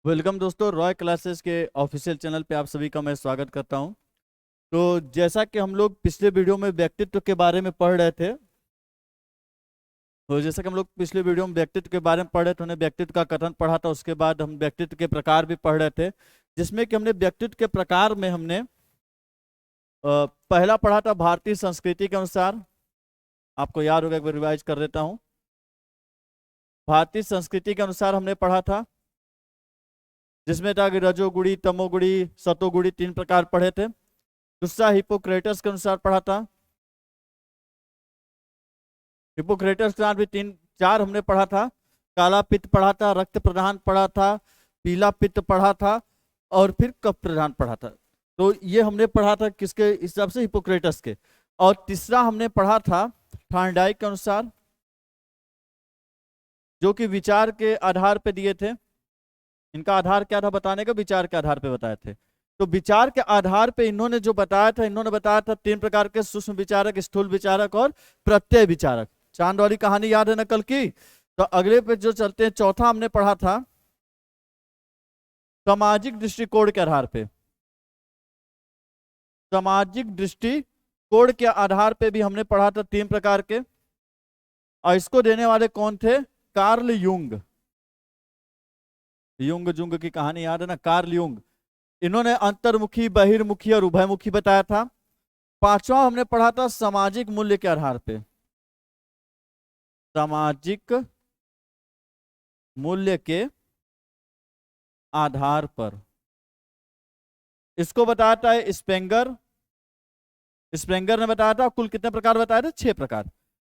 Welcome दोस्तों, Roy classes के official channel पे आप सभी का मैं स्वागत करता हूं। तो जैसा कि हम लोग पिछले वीडियो में व्यक्तित्व के बारे में पढ़ रहे थे, तो जैसा कि हम लोग पिछले वीडियो में व्यक्तित्व के बारे में पढ़ रहे थे, हमने व्यक्तित्व का कथन पढ़ा था। उसके बाद हम व्यक्तित्व के प्रकार भी पढ़ रहे थे, जिसमें कि हमने व्यक्तित्व के प्रकार में हमने पहला पढ़ा था भारतीय संस्कृति के अनुसार। आपको याद होगा, एक बार रिवाइज कर देता हूँ। भारतीय संस्कृति के अनुसार हमने पढ़ा था, जिसमें था कि रजोगुणी, तमोगुणी, सतोगुणी 3 प्रकार पढ़े थे। दूसरा हिपोक्रेटस के अनुसार पढ़ा था। हिपोक्रेटस के अनुसार भी 3-4 हमने पढ़ा था। काला पित्त पढ़ा था, रक्त प्रधान पढ़ा था, पीला पित्त पढ़ा था, और फिर कफ प्रधान पढ़ा था। तो ये हमने पढ़ा था किसके हिसाब से? हिपोक्रेटस के। और तीसरा हमने पढ़ा था थॉर्नडाइक के अनुसार, जो कि विचार के आधार पे दिए थे। इनका आधार क्या था बताने का? विचार के आधार पे बताए थे। तो विचार के आधार पे इन्होंने जो बताया था, इन्होंने बताया था 3 प्रकार के: सूक्ष्म विचारक, स्थूल विचारक और प्रत्यय विचारक। चांद वाली कहानी याद है ना कल की? तो अगले पे जो चलते हैं, चौथा हमने पढ़ा था सामाजिक दृष्टिकोण के आधार पे। सामाजिक दृष्टिकोण के आधार पे भी हमने पढ़ा था 3 प्रकार के, और इसको देने वाले कौन थे? Karl Jung. युंग जुंग की कहानी याद है ना? Carl Jung. इन्होंने अंतर्मुखी, बहिर्मुखी और उभयमुखी बताया था। पांचवा हमने पढ़ा था सामाजिक मूल्य के आधार पे। सामाजिक मूल्य के आधार पर इसको बताता है स्पेंगर। स्पेंगर ने बताया था। कुल कितने प्रकार बताए थे? 6 प्रकार।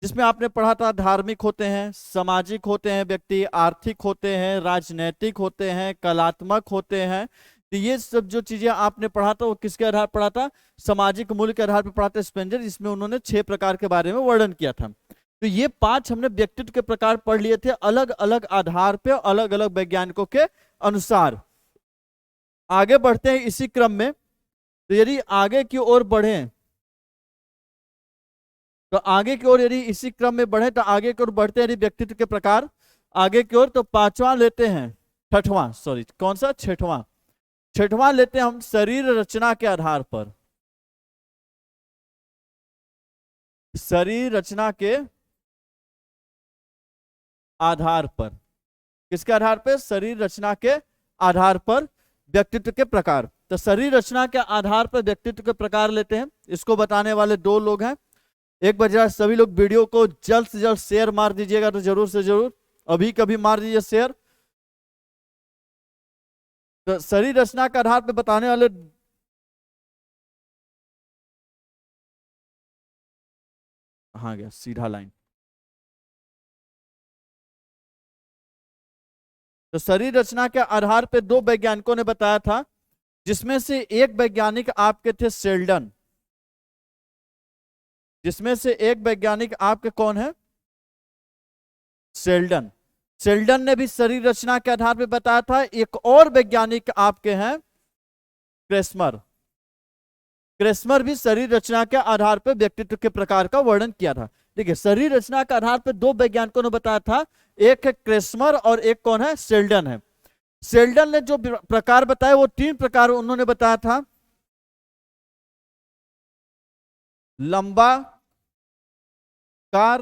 जिसमें आपने पढ़ा था धार्मिक होते हैं, सामाजिक होते हैं व्यक्ति, आर्थिक होते हैं, राजनैतिक होते हैं, कलात्मक होते हैं। तो ये सब जो चीजें आपने पढ़ा था, वो किसके आधार पर पढ़ा था? सामाजिक मूल्य के आधार पर पढ़ा था स्पेंजर, जिसमें उन्होंने 6 प्रकार के बारे में वर्णन किया था। तो ये 5 हमने व्यक्तित्व के प्रकार पढ़ लिए थे, अलग अलग आधार पे, अलग अलग वैज्ञानिकों के अनुसार। आगे बढ़ते हैं इसी क्रम में। तो यदि आगे की ओर बढ़े, तो आगे की ओर यदि इसी क्रम में बढ़े, तो आगे की ओर बढ़ते हैं यदि व्यक्तित्व के प्रकार आगे की ओर, तो 5वां लेते हैं, छठवां, सॉरी कौन सा? छठवां लेते हैं हम शरीर रचना के आधार पर। शरीर रचना के आधार पर। किसके आधार पर? शरीर रचना के आधार पर व्यक्तित्व के प्रकार। तो शरीर रचना के आधार पर व्यक्तित्व के प्रकार लेते हैं। इसको बताने वाले 2 लोग हैं। एक बार जरा सभी लोग वीडियो को जल्द से जल्द शेयर मार दीजिएगा, तो जरूर से जरूर अभी कभी मार दीजिए शेयर। तो शरीर रचना के आधार पर बताने वाले हाँ गया सीधा लाइन। तो शरीर रचना के आधार पर 2 वैज्ञानिकों ने बताया था, जिसमें से एक वैज्ञानिक आपके थे शेल्डन। जिसमें से एक वैज्ञानिक आपके कौन है? शेल्डन। शेल्डन ने भी शरीर रचना के आधार पर बताया था। एक और वैज्ञानिक आपके हैं क्रेस्मर। क्रेस्मर भी शरीर रचना के आधार पर व्यक्तित्व के प्रकार का वर्णन किया था। देखिए, शरीर रचना के आधार पर 2 वैज्ञानिकों ने बताया था, एक है क्रेस्मर और एक कौन है? शेल्डन है। शेल्डन ने जो प्रकार बताए, वो 3 प्रकार उन्होंने बताया था: लंबा कार,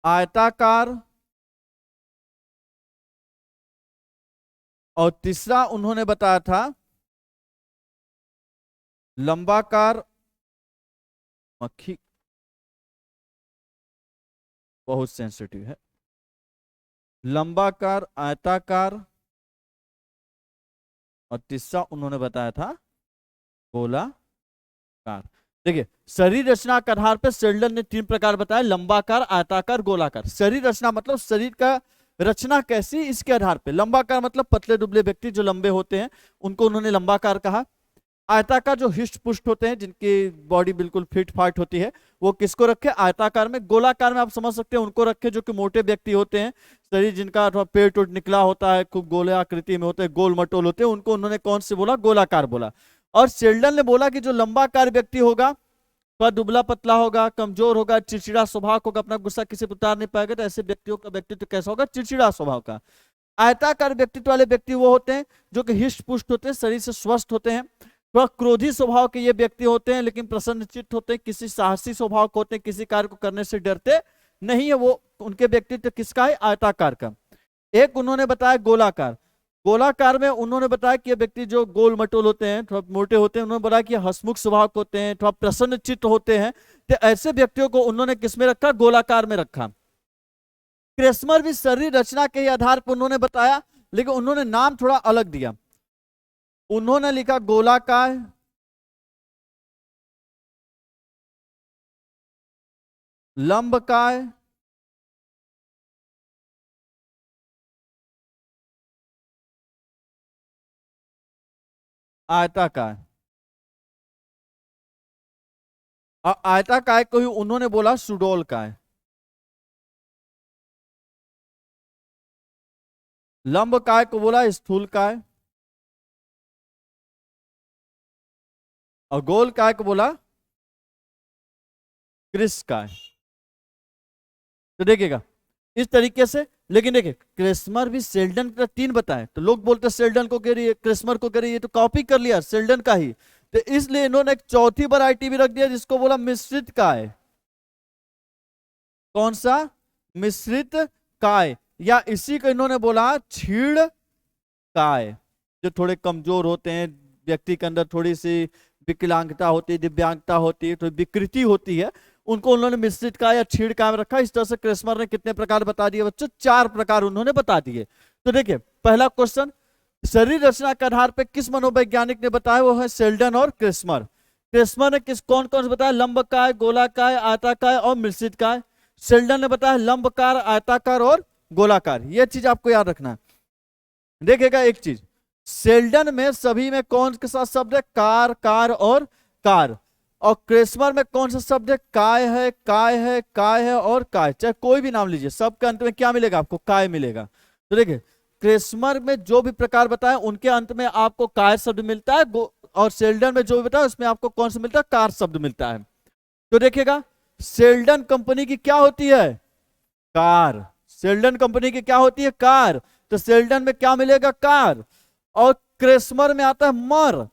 आयताकार, और तीसरा उन्होंने बताया था लंबाकार। मक्खी बहुत सेंसिटिव है। लंबाकार, आयताकार, और तीसरा उन्होंने बताया था गोलाकार। देखिए, शरीर रचना के आधार पर शेल्डन ने 3 प्रकार बताए: लंबाकार, आयताकार, गोलाकार। शरीर रचना मतलब शरीर का रचना कैसी, इसके आधार पे। लंबाकार मतलब पतले दुबले व्यक्ति जो लंबे होते हैं, उनको उन्होंने लंबाकार कहा। आयताकार जो हिष्ट पुष्ट होते हैं, जिनकी बॉडी बिल्कुल फिट फाट होती है, वो किसको रखे? आयताकार में। गोलाकार में आप समझ सकते हैं उनको रखे जो कि मोटे व्यक्ति होते हैं, शरीर जिनका अथवा पेट उट निकला होता है, खूब गोले आकृति में होते हैं, गोल मटोल होते हैं, उनको उन्होंने कौन से बोला? गोलाकार बोला। और शेल्डन ने बोला कि जो लंबाकार व्यक्ति होगा, थोड़ा दुबला पतला होगा, कमजोर होगा, चिड़चिड़ा स्वभाव होगा, अपना गुस्सा किसी पर उतार नहीं पाएगा, तो ऐसे व्यक्तियों का व्यक्तित्व कैसा होगा? चिड़चिड़ा स्वभाव का। आयताकार व्यक्तित्व वाले व्यक्ति वो होते हैं जो कि हिष्ट पुष्ट होते हैं, शरीर से स्वस्थ होते हैं। थोड़ा क्रोधी स्वभाव के ये व्यक्ति होते हैं, लेकिन प्रसन्नचित्त होते हैं, किसी साहसी स्वभाव के होते हैं, किसी कार्य को करने से डरते नहीं है। वो उनके व्यक्तित्व किसका है? आयताकार का। एक उन्होंने बताया गोलाकार। गोलाकार में उन्होंने बताया कि ये व्यक्ति जो गोल मटोल होते हैं, थोड़ा मोटे होते हैं, उन्होंने बताया कि हंसमुख स्वभाव के होते हैं, थोड़ा प्रसन्न चित्त होते हैं। तो ऐसे व्यक्तियों को उन्होंने किस में रखा? गोलाकार में रखा। क्रेस्मर भी शरीर रचना के आधार पर उन्होंने बताया, लेकिन उन्होंने नाम थोड़ा अलग दिया। उन्होंने लिखा गोलाकार, लंबकाय, आयताकार। और आयताकार को ही उन्होंने बोला सुडोलकाय। लंबकाय को बोला स्थूलकाय, और गोलकाय को बोला कृष्णकाय। तो देखिएगा इस तरीके से। लेकिन देखिए क्रेस्मर भी शेल्डन का 3 बताए, तो लोग बोलते शेल्डन को कह रही है, क्रेस्मर को कह रही है, तो कॉपी कर लिया शेल्डन का ही। तो इसलिए इन्होंने एक चौथी वैरायटी भी रख दिया जिसको बोला मिश्रित काय। कौन सा? मिश्रित काय, या इसी को इन्होंने बोला छीड़ काय। जो थोड़े कमजोर होते हैं, व्यक्ति के अंदर थोड़ी सी विकलांगता होती है, दिव्यांगता होती है, थोड़ी विकृति होती है, उनको उन्होंने मिश्रित काय या छीड़ काय में रखा। इस तरह से क्रेस्मर ने कितने प्रकार बता दिए बच्चों? 4 प्रकार उन्होंने बता दिए। तो देखिए पहला क्वेश्चन, शरीर रचना के आधार पर किस मनोवैज्ञानिक ने बताया? वो है शेल्डन और क्रेस्मर। क्रेस्मर ने किस कौन कौन से बताया? लंबकाय, गोलाकाय, आयताकार और मिश्रित काय। शेल्डन ने बताया लंबकार, आयताकार और गोलाकार। ये चीज आपको याद रखना है। देखिएगा एक चीज, शेल्डन में सभी में कौन के साथ शब्द है? कार, कार और कार। और क्रेस्मर में कौन सा शब्द है? काय है, काय है, काय है और काय। चाहे कोई भी नाम लीजिए, सबके अंत में क्या मिलेगा? आपको काय मिलेगा। तो देखिए क्रेस्मर में जो भी प्रकार बताए उनके अंत में आपको काय शब्द मिलता है, और शेल्डन में जो भी बताया उसमें आपको कौन सा मिलता है? कार शब्द मिलता है। तो देखिएगा शेल्डन कंपनी की क्या होती है? कार। शेल्डन कंपनी की क्या होती है? कार। तो शेल्डन में क्या मिलेगा? कार। और क्रेस्मर में आता है मर।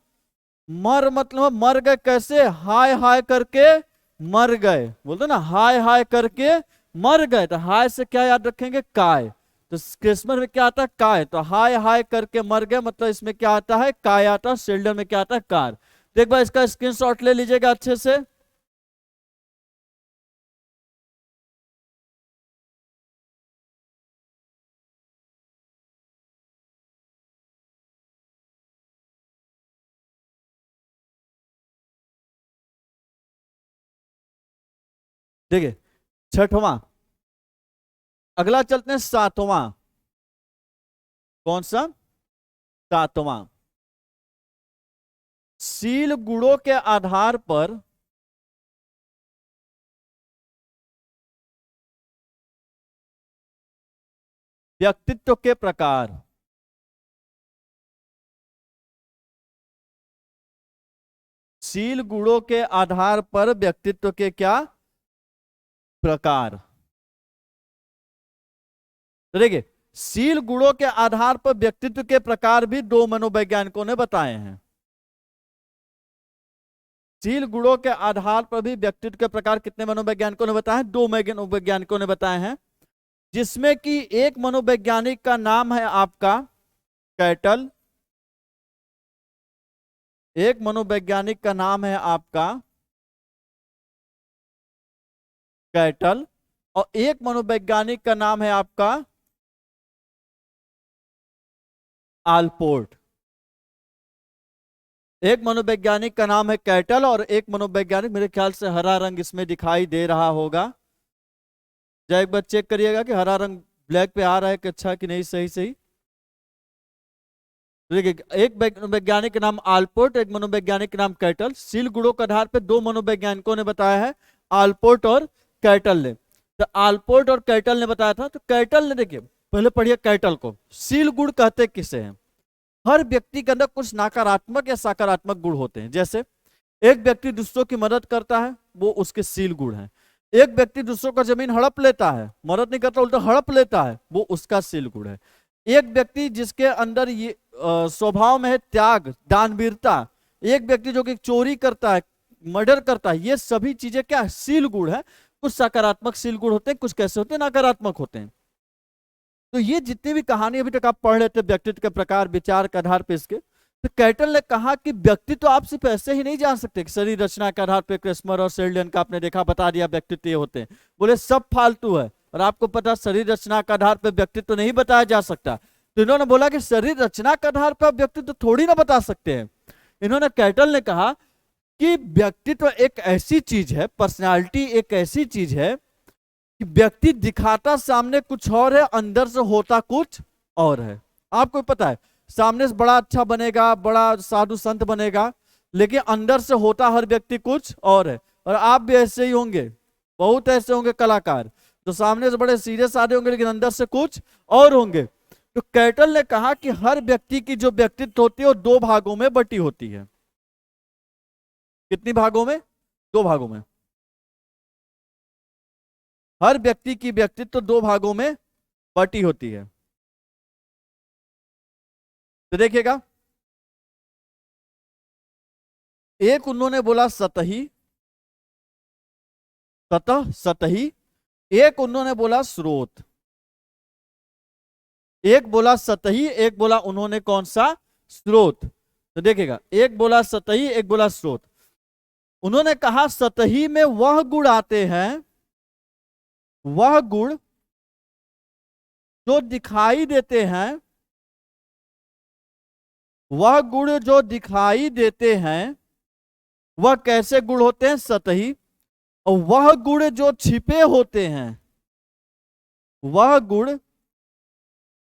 मर मतलब मर गए कैसे? हाय हाय करके मर गए, बोलते ना हाय हाय करके मर गए। तो हाय से क्या याद रखेंगे? काय। तो क्रिसमस में क्या आता है? काय। तो हाय हाय करके मर गए, मतलब इसमें क्या आता है? काय आता है। शेल्डन में क्या आता है? कार। तो एक बार इसका स्क्रीनशॉट ले लीजिएगा अच्छे से। देखिए छठवां, अगला चलते हैं सातवां। कौन सा? सातवां, शील गुणों के आधार पर व्यक्तित्व के प्रकार। शील गुणों के आधार पर व्यक्तित्व के क्या प्रकार? तो देखिए शील गुणों के आधार पर व्यक्तित्व के प्रकार भी 2 मनोवैज्ञानिकों ने बताए हैं। शील गुणों के आधार पर भी व्यक्तित्व के प्रकार कितने मनोवैज्ञानिकों ने बताए हैं? 2 मनोवैज्ञानिकों ने बताए हैं, जिसमें कि एक मनोवैज्ञानिक का नाम है आपका कैटल। एक मनोवैज्ञानिक का नाम है आपका कैटल, और एक मनोवैज्ञानिक का नाम है आपका आलपोर्ट। एक मनोवैज्ञानिक का नाम है कैटल और एक मनोवैज्ञानिक, मेरे ख्याल से हरा रंग इसमें दिखाई दे रहा होगा, जरा एक बार चेक करिएगा कि हरा रंग ब्लैक पे आ रहा है कि अच्छा कि नहीं। सही सही। देखिए एक वैज्ञानिक का नाम आलपोर्ट, एक मनोवैज्ञानिक का नाम कैटल। शील गुणों के आधार पर 2 मनोवैज्ञानिकों ने बताया है, आलपोर्ट और कैटल ने। तो आलपोर्ट और कैटल ने बताया था। तो कैटल ने, देखिए पहले पढ़िए कैटल को, शील गुण कहते किसे हैं? हर व्यक्ति के अंदर कुछ नकारात्मक या सकारात्मक गुण होते हैं। जैसे एक व्यक्ति दूसरों की मदद करता है, वो उसके शील गुण है। एक व्यक्ति दूसरों का जमीन हड़प लेता है, मदद नहीं करता उल्टा हड़प लेता है, वो उसका शील गुण है। एक व्यक्ति जिसके अंदर ये स्वभाव में है त्याग, दानवीरता, एक व्यक्ति जो कि चोरी करता है, मर्डर करता है, ये सभी चीजें क्या है? शील गुण है। कुछ सकारात्मक शील गुण होते हैं, कुछ कैसे होते हैं? नकारात्मक होते हैं। तो ये जितनी भी कहानी अभी तक आप पढ़ रहे थे व्यक्तित्व के प्रकार विचार के आधार पे इसके, तो कैटल ने कहा कि व्यक्तित्व आप सिर्फ ऐसे ही नहीं जान सकते कि शरीर रचना के आधार पे क्रेस्मर और सेल्डन का आपने देखा, बता दिया व्यक्तित्व ये होते हैं, बोले सब फालतू है। और आपको पता शरीर रचना के आधार पर व्यक्तित्व नहीं बताया जा सकता। तो इन्होंने बोला कि शरीर रचना के आधार पर व्यक्तित्व थोड़ी ना बता सकते हैं। इन्होंने कैटल ने कहा कि व्यक्तित्व एक ऐसी चीज है, पर्सनालिटी एक ऐसी चीज है कि व्यक्ति दिखाता सामने कुछ और है, अंदर से होता कुछ और है। आपको पता है सामने से बड़ा अच्छा बनेगा, बड़ा साधु संत बनेगा, लेकिन अंदर से होता हर व्यक्ति कुछ और है। और आप भी ऐसे ही होंगे, बहुत ऐसे होंगे कलाकार जो सामने से बड़े सीरियस आदमी होंगे लेकिन अंदर से कुछ और होंगे। तो कैटल ने कहा कि हर व्यक्ति की जो व्यक्तित्व होती है वो दो भागों में बटी होती है। कितनी भागों में? दो भागों में। हर व्यक्ति की व्यक्तित्व दो भागों में बटी होती है। तो देखिएगा, एक उन्होंने बोला सतही, सतही, एक उन्होंने बोला स्रोत। एक बोला सतही, एक बोला उन्होंने कौन सा? स्रोत। तो देखिएगा, एक बोला सतही, एक बोला स्रोत। उन्होंने कहा सतही में वह गुण आते हैं, वह गुण जो दिखाई देते हैं, वह गुण जो दिखाई देते हैं वह कैसे गुण होते हैं? सतही। और वह गुण जो छिपे होते हैं, वह गुण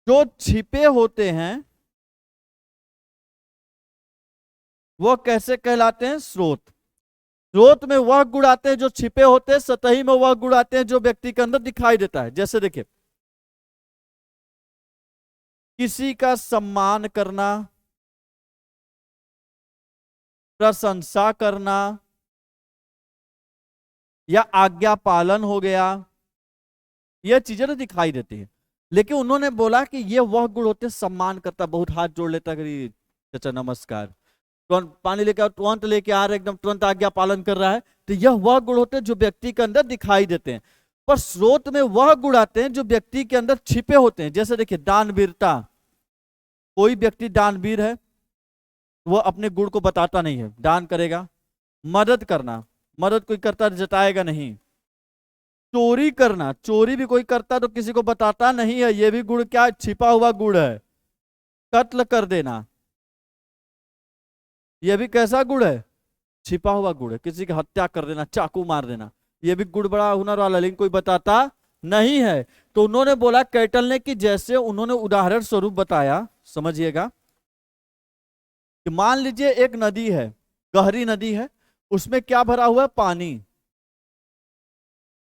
जो छिपे होते हैं वह कैसे कहलाते हैं? स्रोत। स्रोत में वह गुण आते हैं जो छिपे होते हैं, सतही में वह गुण आते हैं जो व्यक्ति के अंदर दिखाई देता है। जैसे देखिए, किसी का सम्मान करना, प्रशंसा करना, या आज्ञा पालन हो गया, यह चीजें तो दिखाई देती है। लेकिन उन्होंने बोला कि ये वह गुण होते हैं, सम्मान करता, बहुत हाथ जोड़ लेता, करी चाचा नमस्कार, तुरंत पानी लेकर तुरंत लेके आ रहे, एकदम तुरंत आज्ञा पालन कर रहा है। तो यह वह गुण होते हैं जो व्यक्ति के अंदर दिखाई देते हैं। पर स्रोत में वह गुण आते हैं जो व्यक्ति के अंदर छिपे होते हैं। जैसे देखिए, दानवीरता। कोई व्यक्ति दानवीर है, वह अपने गुण को बताता नहीं है, दान करेगा। मदद करना, मदद कोई करता जताएगा नहीं। चोरी करना, चोरी भी कोई करता तो किसी को बताता नहीं है, यह भी गुण क्या? छिपा हुआ गुण है। कत्ल कर देना, यह भी कैसा गुण है? छिपा हुआ गुण है। किसी की हत्या कर देना, चाकू मार देना, यह भी गुण बड़ा हुनर वाला, लेकिन कोई बताता नहीं है। तो उन्होंने बोला कैटल ने कि जैसे उन्होंने उदाहरण स्वरूप बताया, समझिएगा कि मान लीजिए एक नदी है, गहरी नदी है, उसमें क्या भरा हुआ है? पानी।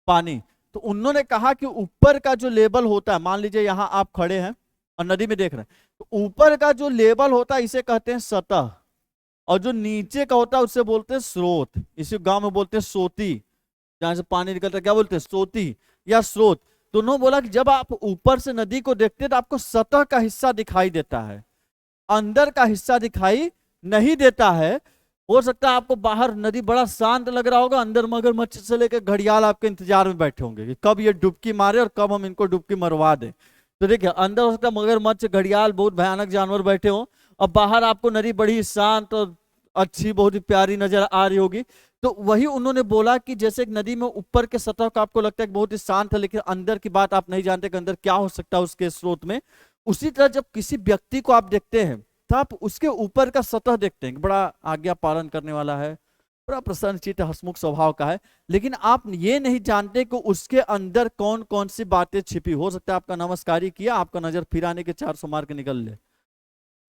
पानी। तो उन्होंने कहा कि ऊपर का जो लेवल होता है, मान लीजिए यहां आप खड़े हैं और नदी में देख रहे हैं, तो ऊपर का जो लेवल होता है इसे कहते हैं सतह, और जो नीचे का होता है उसे बोलते हैं स्रोत। इसे गांव में बोलते हैं सोती, जहां से पानी निकलता है क्या बोलते हैं? सोती या स्रोत। तो उन्होंने बोला कि जब आप ऊपर से नदी को देखते हैं तो आपको सतह का हिस्सा दिखाई देता है, अंदर का हिस्सा दिखाई नहीं देता है। हो सकता है आपको बाहर नदी बड़ा शांत लग रहा होगा, अंदर मगरमच्छ से लेकर घड़ियाल आपके इंतजार में बैठे होंगे कि कब ये डुबकी मारे और कब हम इनको डुबकी मरवा दें। तो देखिए, अंदर हो सकता है मगरमच्छ, घड़ियाल, बहुत भयानक जानवर बैठे हो, और बाहर आपको नदी बड़ी शांत और अच्छी, बहुत ही प्यारी नजर आ रही होगी। तो वही उन्होंने बोला कि जैसे एक नदी में ऊपर के सतह का आपको लगता है कि बहुत ही शांत है, लेकिन अंदर की बात आप नहीं जानते कि अंदर क्या हो सकता है उसके स्रोत में। उसी तरह जब किसी व्यक्ति को आप देखते हैं तो आप उसके ऊपर का सतह देखते हैं कि बड़ा आज्ञा पालन करने वाला है, बड़ा प्रसन्नचित्त हंसमुख स्वभाव का है, लेकिन आप ये नहीं जानते कि उसके अंदर कौन कौन सी बातें छिपी। हो सकता है आपका नमस्कारी किया, आपका नजर फिराने के 400 मार के निकल ले,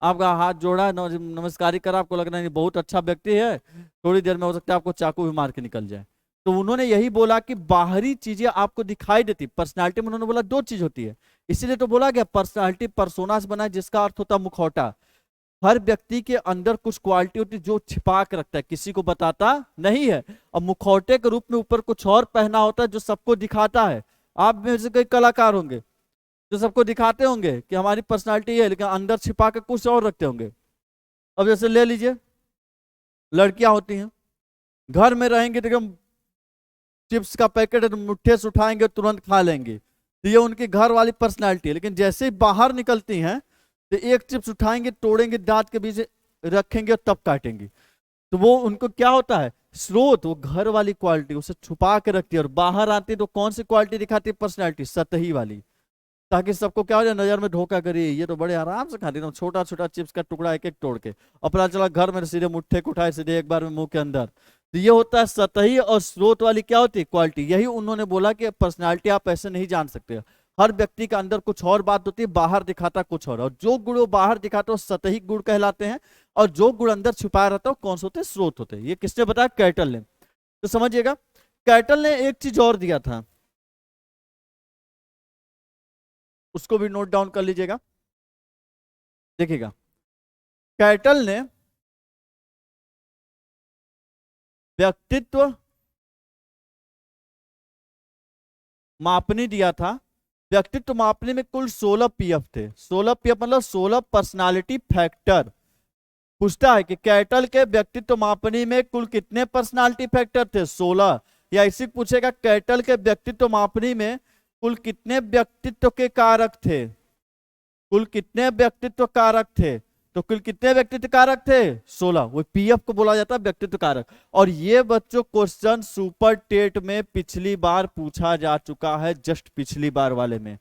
आपका हाथ जोड़ा, नमस्कारी करा, आपको लग रहा है बहुत अच्छा व्यक्ति है, थोड़ी देर में हो सकता है आपको चाकू भी मार के निकल जाए। तो उन्होंने यही बोला कि बाहरी चीजें आपको दिखाई देती, पर्सनालिटी में उन्होंने बोला दो चीज होती है, इसीलिए तो बोला गया पर्सनालिटी पर्सोना से बना है, जिसका अर्थ होता है मुखौटा। हर व्यक्ति के अंदर कुछ क्वालिटी होती है जो छिपा के रखता है, किसी को बताता नहीं है, और मुखौटे के रूप में ऊपर कुछ और पहना होता है जो सबको दिखाता है। आप में से कई कलाकार होंगे, जो सबको दिखाते होंगे कि हमारी पर्सनालिटी है, लेकिन अंदर छिपा के कुछ और रखते होंगे। अब जैसे ले लीजिए, लड़कियां होती हैं, घर में रहेंगी तो एकदम चिप्स का पैकेट मुट्ठे से उठाएंगे तुरंत खा लेंगे, तो ये उनकी घर वाली पर्सनालिटी है। लेकिन जैसे ही बाहर निकलती हैं तो एक चिप्स उठाएंगे, तोड़ेंगे, दांत के बीच रखेंगे और तब काटेंगे। तो वो उनको क्या होता है, स्रोत, वो घर वाली क्वालिटी उसे छुपा के रखती है, और बाहर आती है तो कौन सी क्वालिटी दिखाती है, पर्सनैलिटी सतही वाली, ताकि सबको क्या हो जाए, नजर में धोखा करिए, ये तो बड़े आराम से खाती है, छोटा छोटा चिप्स का टुकड़ा एक एक तोड़ के, अपना चला घर में सीधे मुट्ठे को उठाए सीधे एक बार में मुंह के अंदर। तो ये होता है सतही, और स्रोत वाली क्या होती है, क्वालिटी। यही उन्होंने बोला कि पर्सनालिटी आप ऐसे नहीं जान सकते, हर व्यक्ति के अंदर कुछ और बात होती है, बाहर दिखाता कुछ और जो गुण वो बाहर दिखाते वो सतही गुण कहलाते हैं, और जो गुण अंदर छुपाया रहता है वो कौन से होते हैं, स्रोत होते हैं। ये किसने बताया, कैटल ने। तो समझिएगा, कैटल ने एक चीज और दिया था, उसको भी नोट डाउन कर लीजिएगा। देखिएगा, कैटल ने व्यक्तित्व मापनी दिया था। व्यक्तित्व मापनी में कुल 16 पीएफ थे। 16 पीएफ मतलब 16 पर्सनालिटी फैक्टर। पूछता है कि कैटल के व्यक्तित्व मापनी में कुल कितने पर्सनालिटी फैक्टर थे, 16। या इसी पूछेगा कैटल के व्यक्तित्व मापनी में कुल कितने व्यक्तित्व के कारक थे, कुल कितने व्यक्तित्व कारक थे। तो कुल कितने व्यक्तित्व कारक थे, 16। वो पीएफ को बोला जाता है व्यक्तित्व कारक। और ये बच्चों क्वेश्चन सुपर टेट में पिछली बार पूछा जा चुका है, जस्ट पिछली बार वाले में,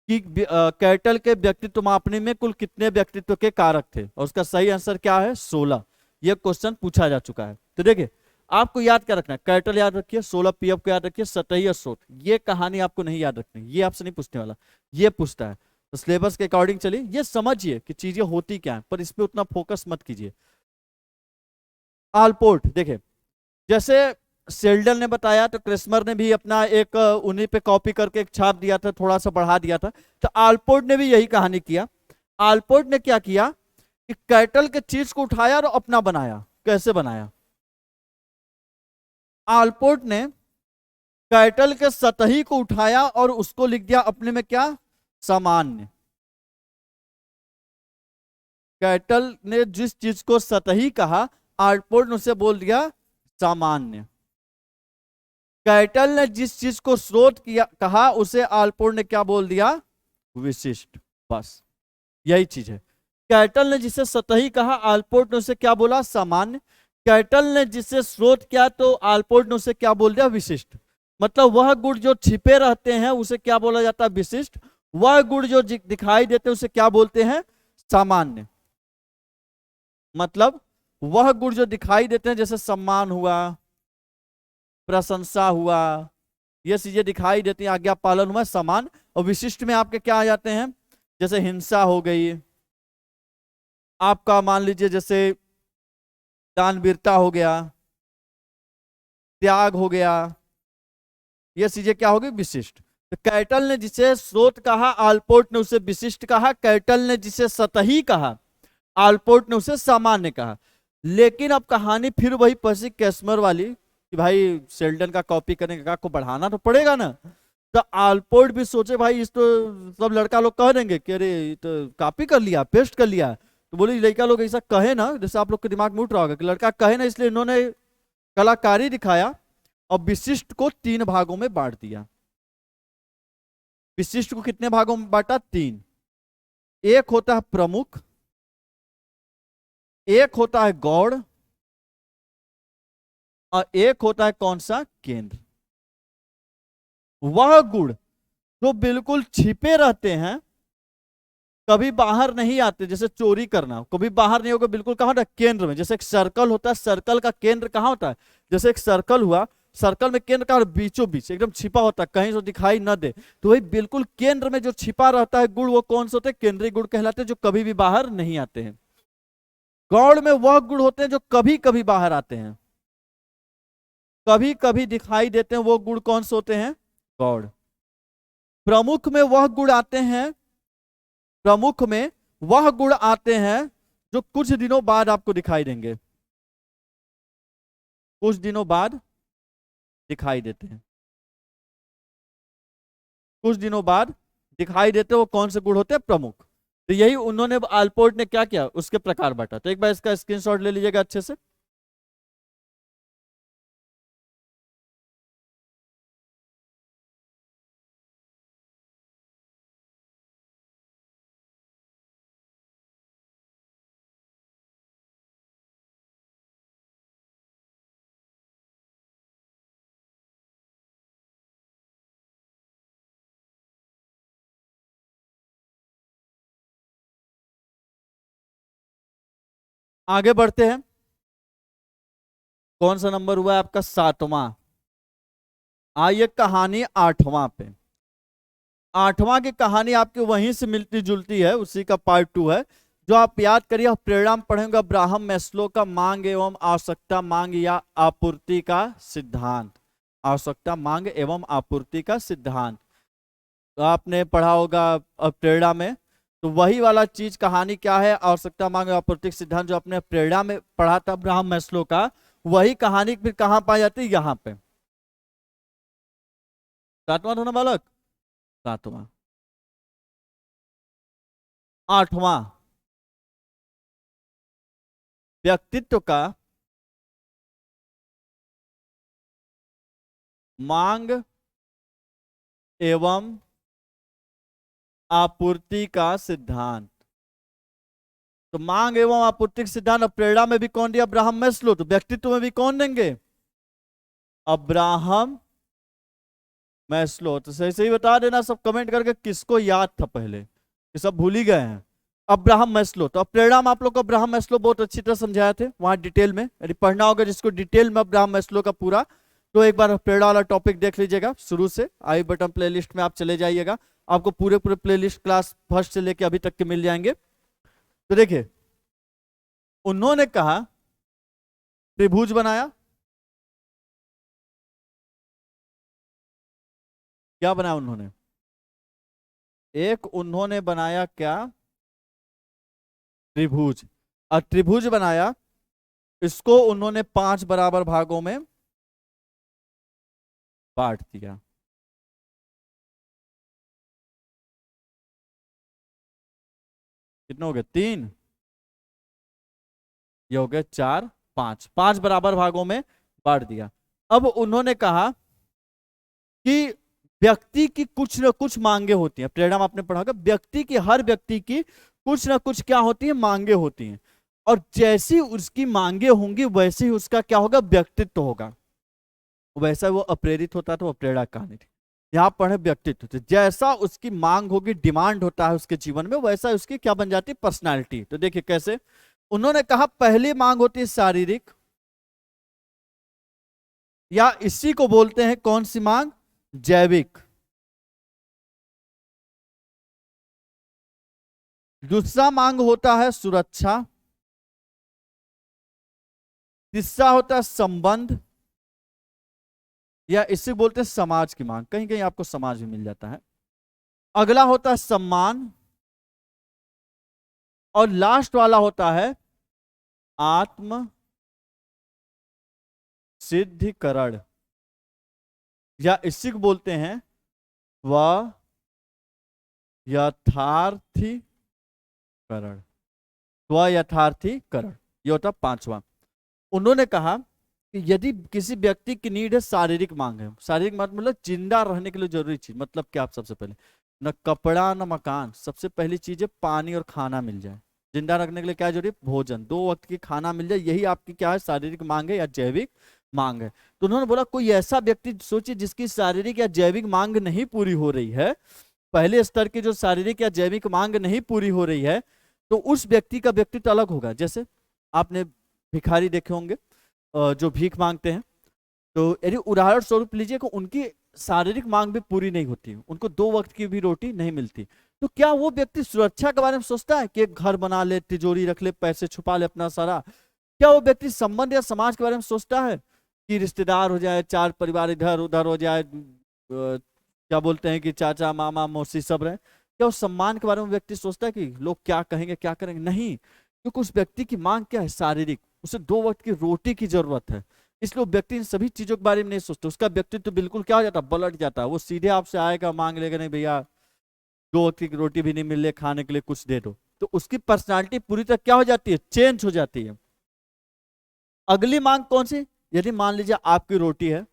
कि कैटल के व्यक्तित्व मापनी में कुल कितने व्यक्तित्व के कारक थे, और उसका सही आंसर क्या है, 16। ये क्वेश्चन पूछा जा चुका है। तो देखिए, आपको याद क्या रखना है, कैटल याद रखिए, 16 पीएफ को याद रखिए, सतही और स्रोत। ये कहानी आपको नहीं याद रखनी, ये आपसे नहीं पूछने वाला, ये पूछता है। तो सिलेबस के अकॉर्डिंग चलिए, ये समझिए कि चीजें होती क्या है, पर इस पे उतना फोकस मत कीजिए। आलपोर्ट देखिए, जैसे सेल्डन ने बताया, तो क्रिस्मर ने भी अपना एक उन्हीं पे कॉपी करके एक छाप दिया था, थोड़ा सा बढ़ा दिया था। तो आलपोर्ट ने भी यही कहानी किया। आलपोर्ट ने क्या किया कि कैटल के चीज को उठाया और अपना बनाया। कैसे बनाया, आलपोर्ट ने कैटल के सतही को उठाया और उसको लिख दिया अपने में क्या, सामान्य। कैटल ने जिस चीज को सतही कहा, आलपोर्ट ने उसे बोल दिया सामान्य। कैटल ने जिस चीज को स्रोत किया कहा, उसे आलपोर्ट ने क्या बोल दिया, विशिष्ट। बस यही चीज है। कैटल ने जिसे सतही कहा, आलपोर्ट ने उसे क्या बोला, सामान्य। कैटल ने जिसे स्रोत किया, तो आलपोर्ट ने उसे क्या बोल दिया, विशिष्ट। मतलब वह गुण जो छिपे रहते हैं उसे क्या बोला जाता है, विशिष्ट। वह गुण जो दिखाई देते हैं उसे क्या बोलते हैं, सामान्य। मतलब वह गुण जो दिखाई देते हैं, जैसे सम्मान हुआ, प्रशंसा हुआ, ये चीजें दिखाई देती हैं, आज्ञा पालन हुआ, समान। और विशिष्ट में आपके क्या आ जाते हैं, जैसे हिंसा हो गई, आपका मान लीजिए जैसे दानवीरता हो गया, त्याग हो गया, ये चीजें क्या होगी, विशिष्ट। तो कैटल ने जिसे स्रोत कहा, आलपोर्ट ने उसे विशिष्ट कहा। कैटल ने जिसे सतही कहा, आलपोर्ट ने उसे सामान्य कहा। लेकिन अब कहानी फिर वही फंसी कैस्मर वाली, कि भाई शेल्डन का कॉपी करने का को बढ़ाना तो पड़ेगा ना। तो आलपोर्ट भी सोचे भाई इस तो सब लड़का लोग कह देंगे कि अरे तो कॉपी कर लिया, पेस्ट कर लिया। तो बोले लड़का लोग ऐसा कहे ना, जैसे आप लोग के दिमाग में उठ रहा होगा कि लड़का कहे ना, इसलिए इन्होंने कलाकारी दिखाया और विशिष्ट को 3 भागों में बांट दिया। विशिष्ट को कितने भागों में बांटा, 3। एक होता है प्रमुख, एक होता है गौड़, और एक होता है कौन सा, केंद्र। वह गुण जो बिल्कुल छिपे रहते हैं, कभी बाहर नहीं आते, जैसे चोरी करना कभी बाहर नहीं होगा, बिल्कुल कहां होता है, केंद्र में। जैसे एक सर्कल होता है, सर्कल का केंद्र कहां होता है, जैसे एक सर्कल हुआ, सर्कल में केंद्र का बीचों बीच एकदम छिपा होता है, कहीं से दिखाई न दे। तो वही बिल्कुल केंद्र में जो छिपा रहता है गुण, वो कौन से होते हैं, केंद्रीय गुण कहलाते हैं, जो कभी भी बाहर नहीं आते हैं। गौड़ में वह गुण होते हैं जो कभी कभी बाहर आते हैं, कभी कभी दिखाई देते हैं, वो गुण कौन से होते हैं, गौड़। प्रमुख में वह गुण आते हैं, प्रमुख में वह गुण आते हैं जो कुछ दिनों बाद आपको दिखाई देंगे, कुछ दिनों बाद दिखाई देते हैं, कुछ दिनों बाद दिखाई देते वो कौन से गुण होते हैं? प्रमुख। तो यही उन्होंने आलपोर्ट ने क्या किया, उसके प्रकार बांटा। तो एक बार इसका स्क्रीनशॉट ले लीजिएगा अच्छे से। आगे बढ़ते हैं। कौन सा नंबर हुआ है आपका? 7वां। आइए कहानी 8वां पे। 8वां की कहानी आपकी वहीं से मिलती जुलती है, उसी का पार्ट 2 है। जो आप याद करिए, प्रेरणा में पढ़ेंगे अब्राहम मैस्लो का मांग एवं आवश्यकता मांग या आपूर्ति का सिद्धांत। आवश्यकता मांग एवं आपूर्ति का सिद्धांत तो आपने पढ़ा होगा प्रेरणा में। तो वही वाला चीज कहानी क्या है, आवश्यकता मांग एवं आपूर्ति का सिद्धांत, जो आपने प्रेरणा में पढ़ा था अब्राहम मैस्लो का, वही कहानी फिर कहाँ पाई जाती है? यहाँ पे। 7वां था ना बालक? 7वां। 8वां, व्यक्तित्व का मांग एवं आपूर्ति का सिद्धांत। तो मांग एवं आपूर्ति का सिद्धांत प्रेरणा में भी कौन दिया? Abraham Maslow. तो व्यक्तित्व में भी कौन देंगे? Abraham Maslow. तो सही सही बता देना सब कमेंट करके, किसको याद था पहले, ये सब भूल ही गए हैं। Abraham Maslow. तो अब प्रेरणा में आप लोग को अब्राहम मैस्लो बहुत अच्छी तरह समझाए थे वहां डिटेल में। यदि पढ़ना होगा जिसको डिटेल में अब्राहम मैस्लो का पूरा, तो एक बार प्रेरणा वाला टॉपिक देख लीजिएगा शुरू से। आई बटन प्लेलिस्ट में आप चले जाइएगा, आपको पूरे पूरे प्लेलिस्ट क्लास फर्स्ट से लेके अभी तक के मिल जाएंगे। तो देखिए, उन्होंने कहा त्रिभुज बनाया। क्या बनाया उन्होंने? एक उन्होंने बनाया क्या? त्रिभुज। और त्रिभुज बनाया, इसको उन्होंने 5 बराबर भागों में बांट दिया। कितने हो गए? 3, ये हो गए 4, 5, 5 बराबर भागों में बांट दिया। अब उन्होंने कहा कि व्यक्ति की कुछ न कुछ मांगे होती हैं। प्रेरणा में आपने पढ़ा होगा, व्यक्ति की, हर व्यक्ति की कुछ ना कुछ क्या होती है? मांगे होती हैं। और जैसी उसकी मांगे होंगी वैसे ही उसका क्या होगा? व्यक्तित्व होगा। वैसा वो अप्रेरित होता है, तो वो प्रेरणा कहानी थी। यहाँ पढ़े व्यक्तित्व, तो जैसा उसकी मांग होगी, डिमांड होता है उसके जीवन में, वैसा उसकी क्या बन जाती है? पर्सनालिटी। तो देखिए कैसे उन्होंने कहा, पहली मांग होती है शारीरिक, या इसी को बोलते हैं कौन सी मांग? जैविक। दूसरा मांग होता है सुरक्षा। तीसरा होता है संबंध, या इसे बोलते हैं समाज की मांग। कहीं कहीं आपको समाज भी मिल जाता है। अगला होता है सम्मान, और लास्ट वाला होता है आत्म सिद्धिकरण, या इसी को बोलते हैं वह यथार्थीकरण। स्व यथार्थीकरण, ये होता 5वां। उन्होंने कहा कि यदि किसी व्यक्ति की नीड है, शारीरिक मांग है, शारीरिक मांग मतलब जिंदा रहने के लिए जरूरी चीज, मतलब क्या? आप सबसे पहले न कपड़ा न मकान, सबसे पहली चीज है पानी और खाना मिल जाए। जिंदा रखने के लिए क्या जरूरी है? भोजन, 2 वक्त की खाना मिल जाए, यही आपकी क्या है? शारीरिक मांग है या जैविक मांग है। तो उन्होंने बोला कोई ऐसा व्यक्ति सोचिए जिसकी शारीरिक या जैविक मांग नहीं पूरी हो रही है, पहले स्तर की जो शारीरिक या जैविक मांग नहीं पूरी हो रही है, तो उस व्यक्ति का व्यक्तित्व अलग होगा। जैसे आपने भिखारी देखे होंगे जो भीख मांगते हैं, तो यदि उदाहरण स्वरूप लीजिए कि उनकी शारीरिक मांग भी पूरी नहीं होती, उनको 2 वक्त की भी रोटी नहीं मिलती, तो क्या वो व्यक्ति सुरक्षा के बारे में सोचता है कि एक घर बना ले, तिजोरी रख ले, पैसे छुपा ले अपना सारा? क्या वो व्यक्ति संबंध या समाज के बारे में सोचता है कि रिश्तेदार हो जाए, 4 परिवार इधर उधर हो जाए, क्या बोलते हैं कि चाचा मामा मौसी सब रहे? क्या उस सम्मान के बारे में व्यक्ति सोचता है कि लोग क्या कहेंगे, क्या करेंगे? नहीं, क्योंकि उस व्यक्ति की मांग क्या है? शारीरिक। उसे 2 वक्त की रोटी की जरूरत है, इसलिए वो व्यक्ति इन सभी चीजों के बारे में नहीं सोचता। उसका व्यक्तित्व बिल्कुल क्या हो जाता है? पलट जाता है। वो सीधे आपसे आएगा, मांग लेगा, नहीं भैया दो वक्त की रोटी भी नहीं मिल रही, खाने के लिए कुछ दे दो, तो उसकी पर्सनालिटी पूरी तरह क्या हो जाती है, चेंज हो जाती है। अगली मांग कौन सी, यदि मान लीजिए आपकी रोटी है,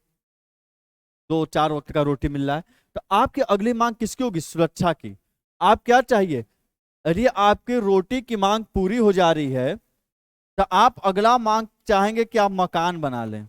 2-4 वक्त का रोटी मिल रहा है, तो आपकी अगली मांग किसकी होगी, सुरक्षा की। आप क्या चाहिए, यदि आपकी रोटी की मांग पूरी हो जा रही है तो आप अगला मांग चाहेंगे कि आप मकान बना लें,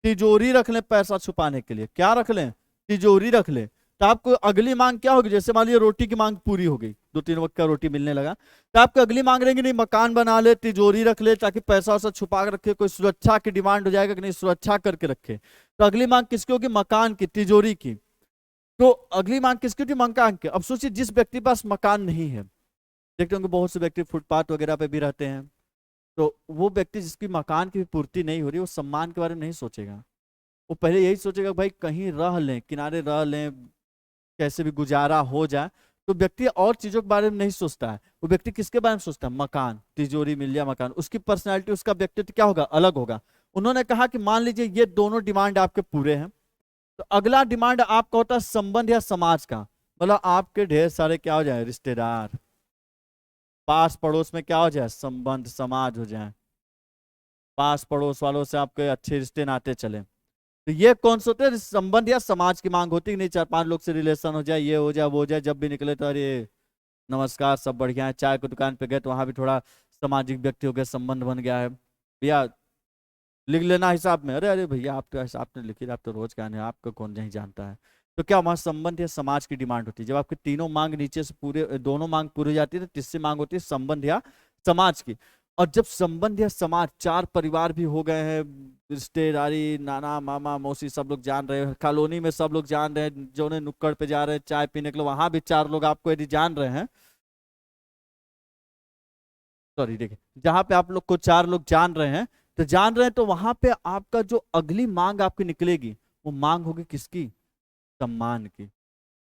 तिजोरी रख लें पैसा छुपाने के लिए, क्या रख लें, तिजोरी रख लें। तो आपको अगली मांग क्या होगी, जैसे मान लीजिए रोटी की मांग पूरी हो गई, 2-3 वक्त का रोटी मिलने लगा, तो आपकी अगली मांग रहेगी नहीं मकान बना ले, तिजोरी रख ले, ताकि पैसा वैसा छुपा के रखे, कोई सुरक्षा की डिमांड हो जाएगा कि नहीं सुरक्षा करके रखे। तो अगली मांग किसकी होगी, मकान की, तिजोरी की। तो अगली मांग किसकी होती, मकान की। अब सोचिए जिस व्यक्ति के पास मकान नहीं है, देखते होंगे बहुत से व्यक्ति फुटपाथ वगैरह पे भी रहते हैं, तो वो व्यक्ति जिसकी मकान की भी पूर्ति नहीं हो रही, वो सम्मान के बारे में नहीं सोचेगा। वो पहले यही सोचेगा भाई कहीं रह लें, किनारे रह लें, कैसे भी गुजारा हो जाए। तो व्यक्ति और चीजों के बारे में नहीं सोचता है, वो व्यक्ति किसके बारे में सोचता है, मकान, तिजोरी मिल जाए मकान। उसकी पर्सनैलिटी, उसका व्यक्तित्व क्या होगा, अलग होगा। उन्होंने कहा कि मान लीजिए ये दोनों डिमांड आपके पूरे हैं, तो अगला डिमांड आपका होता है संबंध या समाज का। मतलब आपके ढेर सारे क्या हो जाए, रिश्तेदार, पास पड़ोस में क्या हो जाए, संबंध समाज हो जाए, पास पड़ोस वालों से आपके अच्छे रिश्ते नाते चले। तो ये कौन से होते हैं, संबंध या समाज की मांग होती है, नहीं 4-5 लोग से रिलेशन हो जाए, ये हो जाए वो हो जाए, जब भी निकले तो अरे नमस्कार सब बढ़िया है, चाय की दुकान पे गए तो वहां भी थोड़ा सामाजिक व्यक्ति हो गया, संबंध बन गया है, भैया लिख लेना हिसाब में, अरे अरे भैया आप तो हिसाब ने लिखी, आप तो रोज का है, आपको कौन नहीं जानता है। तो क्या वहां संबंध या समाज की डिमांड होती है। जब आपकी तीनों मांग नीचे से पूरे, दोनों मांग पूरी हो जाती है, तो तीसरी मांग होती है संबंध या समाज की। और जब संबंध या समाज, 4 परिवार भी हो गए हैं, रिश्तेदारी, नाना मामा मौसी सब लोग जान रहे हैं, कॉलोनी में सब लोग जान रहे हैं, जो ने नुक्कड़ पे जा रहे हैं चाय पीने के लिए, वहां भी 4 लोग आपको यदि जान रहे हैं, सॉरी देखिए, जहां पे आप लोग को 4 लोग जान रहे हैं, तो जान रहे हैं, तो वहां पे आपका जो अगली मांग आपकी निकलेगी, वो मांग होगी किसकी, सम्मान की।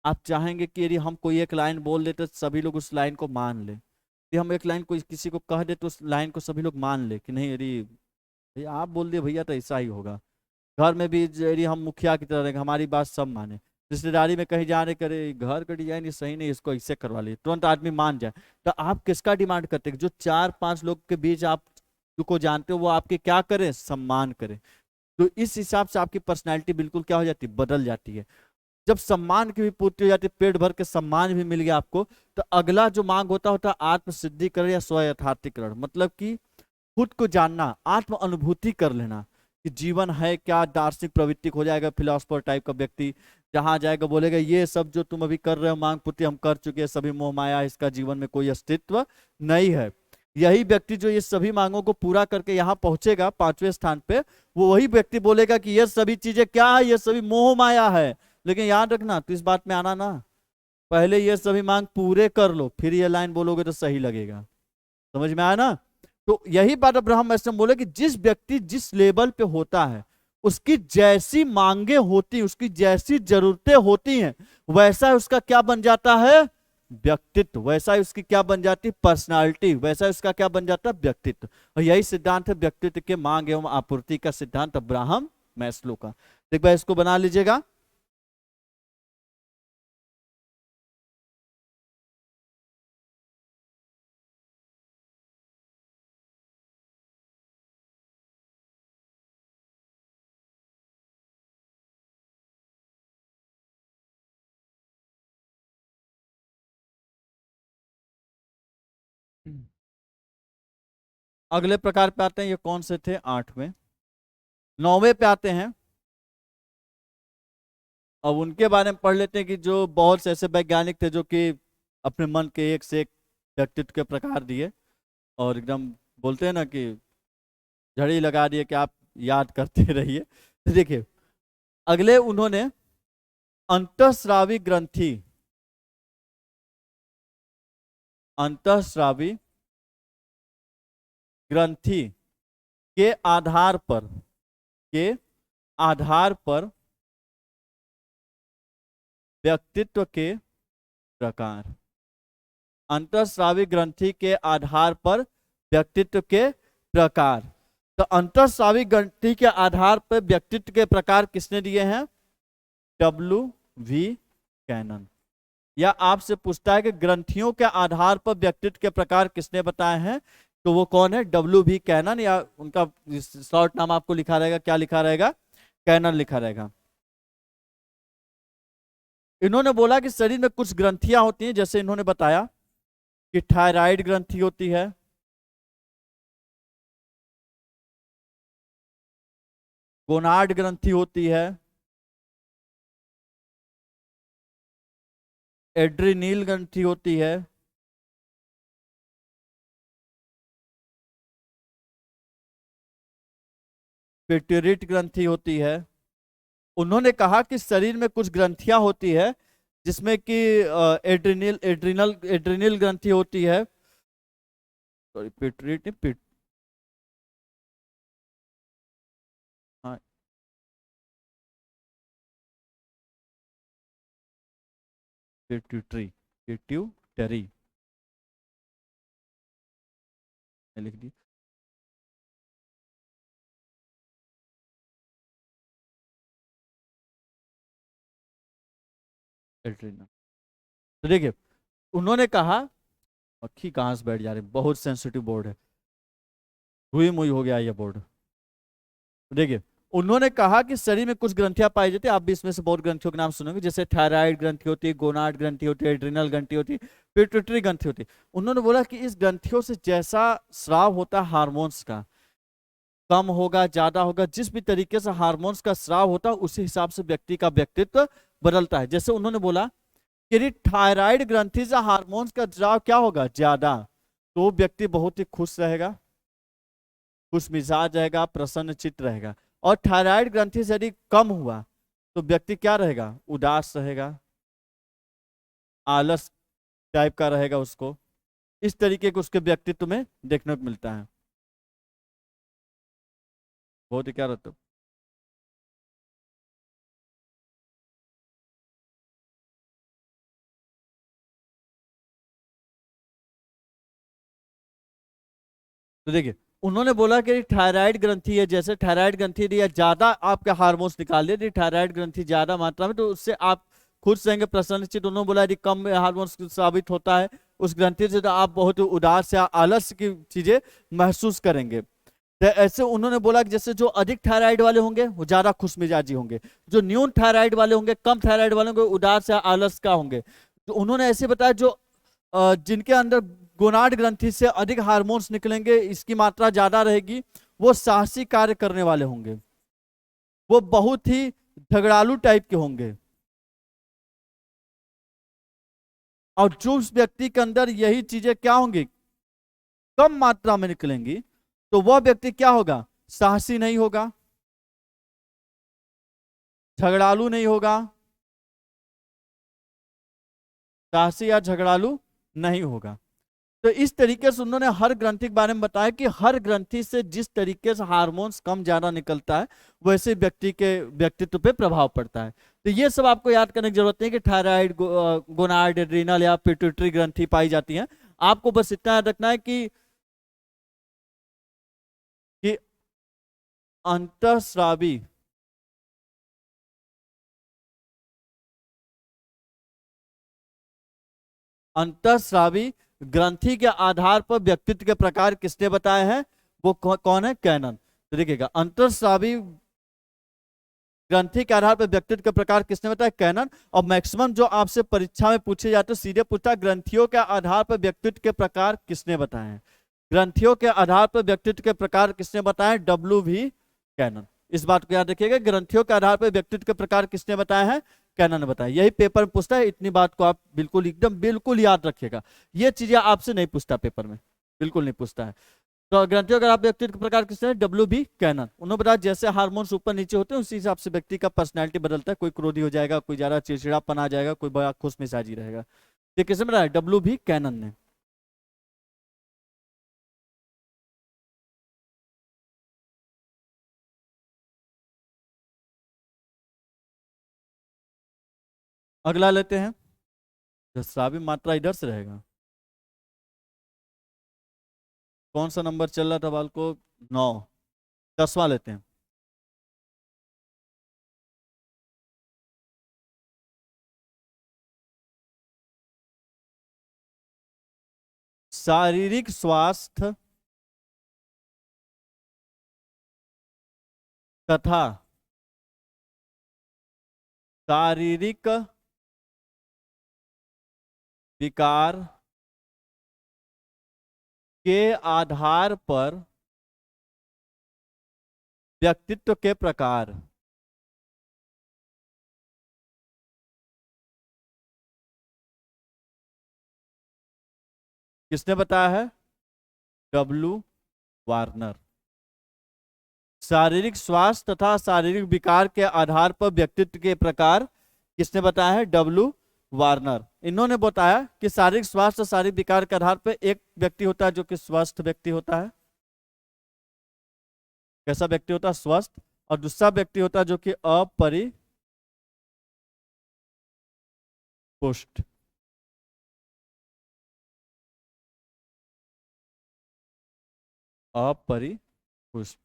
आप चाहेंगे कि यदि हम कोई एक लाइन बोल देते तो सभी लोग उस लाइन को मान ले, यदि हम एक लाइन कोई किसी को कह दे तो उस लाइन को सभी लोग मान ले कि नहीं, यदि भैया आप बोल दिए भैया तो ऐसा ही होगा। घर में भी यदि हम मुखिया की तरह रहेंगे, हमारी बात सब माने, रिश्तेदारी में कहीं जाने करे, घर का डिजाइन ये सही नहीं, इसको ऐसे करवा लिए, तुरंत आदमी मान जाए। तो आप किसका डिमांड करते हैं, जो 4-5 लोग के बीच आप को जानते हो वो आपके क्या करें, सम्मान करें। तो इस हिसाब से आपकी पर्सनैलिटी बिल्कुल क्या हो जाती है, बदल जाती है। जब सम्मान की भी पूर्ति हो जाती है, पेट भर के सम्मान भी मिल गया आपको, तो अगला जो मांग होता होता है आत्म सिद्धिकरण या स्व यथार्थीकरण। मतलब कि खुद को जानना, आत्म अनुभूति कर लेना कि जीवन है क्या, दार्शनिक प्रवृत्ति हो जाएगा, फिलोसफर टाइप का व्यक्ति जहां जाएगा बोलेगा ये सब जो तुम अभी कर रहे हो मांग पूर्ति हम कर चुके हैं, सभी मोह माया, इसका जीवन में कोई अस्तित्व नहीं है। यही व्यक्ति जो ये सभी मांगों को पूरा करके यहाँ पहुंचेगा 5वें स्थान पे, वो वही व्यक्ति बोलेगा कि ये सभी चीजें क्या है, ये सभी मोह माया है। लेकिन याद रखना, तो इस बात में आना ना, पहले ये सभी मांग पूरे कर लो, फिर ये लाइन बोलोगे तो सही लगेगा। समझ में आया ना। तो यही बात अब्राहम मैथ्यूस बोले कि जिस व्यक्ति जिस लेवल पे होता है, उसकी जैसी मांगे होती, उसकी जैसी जरूरतें होती हैं, वैसा ही उसका क्या बन जाता है, व्यक्तित्व। वैसा ही उसकी क्या बन जाती है, पर्सनालिटी। वैसा ही उसका क्या बन जाता है, व्यक्तित्व। और यही सिद्धांत है व्यक्तित्व के मांग एवं आपूर्ति का सिद्धांत अब्राहम मैस्लो का। एक बार इसको बना लीजिएगा। अगले प्रकार पे आते हैं, ये कौन से थे, 8वें। 9वें पे आते हैं। अब उनके बारे में पढ़ लेते हैं कि जो बहुत से ऐसे वैज्ञानिक थे जो कि अपने मन के एक से एक व्यक्तित्व के प्रकार दिए, और एकदम बोलते हैं ना कि झड़ी लगा दिए कि आप याद करते रहिए। तो देखिए, अगले उन्होंने अंतःस्रावी ग्रंथि, अंतःस्रावी ग्रंथि के आधार पर, के आधार पर व्यक्तित्व के प्रकार, अंतःस्रावी ग्रंथि के आधार पर व्यक्तित्व के प्रकार। तो अंतःस्रावी ग्रंथि के आधार पर व्यक्तित्व के प्रकार किसने दिए हैं, W.V. कैनन। या आपसे पूछता है कि ग्रंथियों के आधार पर व्यक्तित्व के प्रकार किसने बताए हैं, तो वो कौन है, W.V. कैनन, या उनका शॉर्ट नाम आपको लिखा रहेगा, क्या लिखा रहेगा, कैनन लिखा रहेगा। इन्होंने बोला कि शरीर में कुछ ग्रंथियां होती हैं, जैसे इन्होंने बताया कि थायराइड ग्रंथि होती है, गोनाड ग्रंथि होती है, एड्रीनील ग्रंथि होती है, पिट्यूटरी ग्रंथि होती है। उन्होंने कहा कि शरीर में कुछ ग्रंथियां होती है जिसमें कि एड्रिनल ग्रंथि होती है, सॉरी पिट्यूटरी पिट हाँ, पिट्यूटरी पिट्यूटरी लिख दी। एड्रिनल, तो देखिए उन्होंने कहा, मक्खी कहाँ से बैठ जा रही, बहुत सेंसिटिव बोर्ड है, हुई मुई हो गया ये बोर्ड। देखिए उन्होंने कहा कि शरीर में कुछ ग्रंथियां पाई जाती है, आप भी इसमें से बहुत ग्रंथियों के नाम सुनोगे, जैसे थायराइड ग्रंथि होती है, गोनाड ग्रंथि होती है, एड्रिनल ग्रंथि होती है, पिट्यूटरी ग्रंथि होती है। उन्होंने बोला कि इस ग्रंथियों से जैसा स्राव होता है हार्मोन्स का, कम होगा ज्यादा होगा, जिस भी तरीके से हार्मोन्स का स्राव होता है उसी हिसाब से व्यक्ति का व्यक्तित्व बदलता है। जैसे उन्होंने बोला कि यदि थायराइड ग्रंथि से हार्मोन्स का स्राव क्या होगा, ज्यादा, तो व्यक्ति बहुत ही खुश रहेगा, खुश मिजाज रहेगा, प्रसन्न चित्त रहेगा। और थायराइड ग्रंथि से यदि कम हुआ तो व्यक्ति क्या रहेगा, उदास रहेगा, आलस टाइप का रहेगा उसको, इस तरीके के उसके व्यक्तित्व में देखने को मिलता है। बहुत ही क्या रहता है। तो देखिए उन्होंने बोला कि थायराइड ग्रंथि है, जैसे थायराइड ग्रंथि यदि ज्यादा आपके हार्मोन्स निकाल दे, यदि थायराइड ग्रंथि ज्यादा मात्रा में, तो उससे आप खुश रहेंगे, प्रसन्नचित। उन्होंने बोला यदि कम हार्मोन्स साबित होता है उस ग्रंथि से, तो आप बहुत उदास या आलस्य की चीजें महसूस करेंगे। तो ऐसे उन्होंने बोला कि जैसे जो अधिक थायराइड वाले होंगे वो ज्यादा खुश मिजाजी होंगे, जो न्यून थायराइड वाले होंगे, कम थायराइड वाले होंगे, उदास या आलस का होंगे। तो उन्होंने ऐसे बताया जो जिनके अंदर गोनाड ग्रंथि से अधिक हार्मोन्स निकलेंगे, इसकी मात्रा ज्यादा रहेगी, वो साहसी कार्य करने वाले होंगे, वो बहुत ही झगड़ालू टाइप के होंगे। और जो उस व्यक्ति के अंदर यही चीजें क्या होंगी, कम मात्रा में निकलेंगी, तो वह व्यक्ति क्या होगा, साहसी नहीं होगा, झगड़ालू नहीं होगा, साहसी या झगड़ालू नहीं होगा। तो इस तरीके से उन्होंने हर ग्रंथि के बारे में बताया कि हर ग्रंथि से जिस तरीके से हार्मोन्स कम ज्यादा निकलता है, वैसे व्यक्ति के व्यक्तित्व पे प्रभाव पड़ता है। तो ये सब आपको याद करने की जरूरत नहीं कि थायराइड, गोनाड, एड्रीनल या पिट्यूटरी ग्रंथि पाई जाती है। आपको बस इतना याद रखना है कि अंतःस्रावी अंतःस्रावी ग्रंथि के आधार पर व्यक्तित्व के प्रकार किसने बताए हैं, वो कौन है, कैनन। तो देखिएगा अंतःस्रावी ग्रंथि के आधार पर व्यक्तित्व के प्रकार किसने बताया, कैनन। और मैक्सिमम जो आपसे परीक्षा में पूछे जाते सीधे पूछा ग्रंथियों के आधार पर व्यक्तित्व के प्रकार किसने बताए हैं, ग्रंथियों के आधार पर व्यक्तित्व के प्रकार किसने बताए, W.V. कैनन। इस बात को याद रखिएगा, ग्रंथियों के आधार पर व्यक्तित्व के प्रकार किसने बताए हैं, कैनन ने बताया। यही पेपर में पूछता है, इतनी बात को आप बिल्कुल एकदम बिल्कुल याद रखिएगा। ये चीजें आपसे नहीं पूछता पेपर में, बिल्कुल नहीं पूछता है। तो ग्रंथियों का आप व्यक्तित्व के प्रकार किसने हैं, W.V. कैनन। उन्होंने बताया जैसे हार्मोन्स ऊपर नीचे होते हैं उसी हिसाब से व्यक्ति का पर्सनैलिटी बदलता है, कोई क्रोधी हो जाएगा, कोई ज्यादा चिड़चिड़ापन आ जाएगा, कोई बड़ा खुश मिजाजी रहेगा। ये किसने बताया, W.V. कैनन ने। अगला लेते हैं, श्रावी मात्रा इधर से रहेगा, कौन सा नंबर चल रहा था बाल को, 9, 10वां लेते हैं। शारीरिक स्वास्थ्य तथा शारीरिक विकार के आधार पर व्यक्तित्व के प्रकार। किसने बताया है? W Warner. शारीरिक स्वास्थ्य तथा शारीरिक विकार के आधार पर व्यक्तित्व के प्रकार किसने बताया है? W Warner. इन्होंने बताया कि शारीरिक स्वास्थ्य और शारीरिक विकार के आधार पर एक व्यक्ति होता है जो कि स्वस्थ व्यक्ति होता है। कैसा व्यक्ति होता है? स्वस्थ। और दूसरा व्यक्ति होता है जो कि अपरिपुष्ट। अपरिपुष्ट।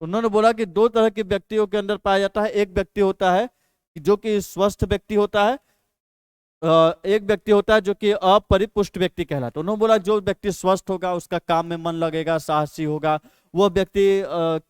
उन्होंने बोला कि दो तरह के व्यक्तियों के अंदर पाया जाता है। एक व्यक्ति होता है जो कि स्वस्थ व्यक्ति होता है, एक व्यक्ति होता है जो कि अपरिपुष्ट व्यक्ति कहलाता है। उन्होंने बोला जो व्यक्ति स्वस्थ होगा उसका काम में मन लगेगा, साहसी होगा, वो व्यक्ति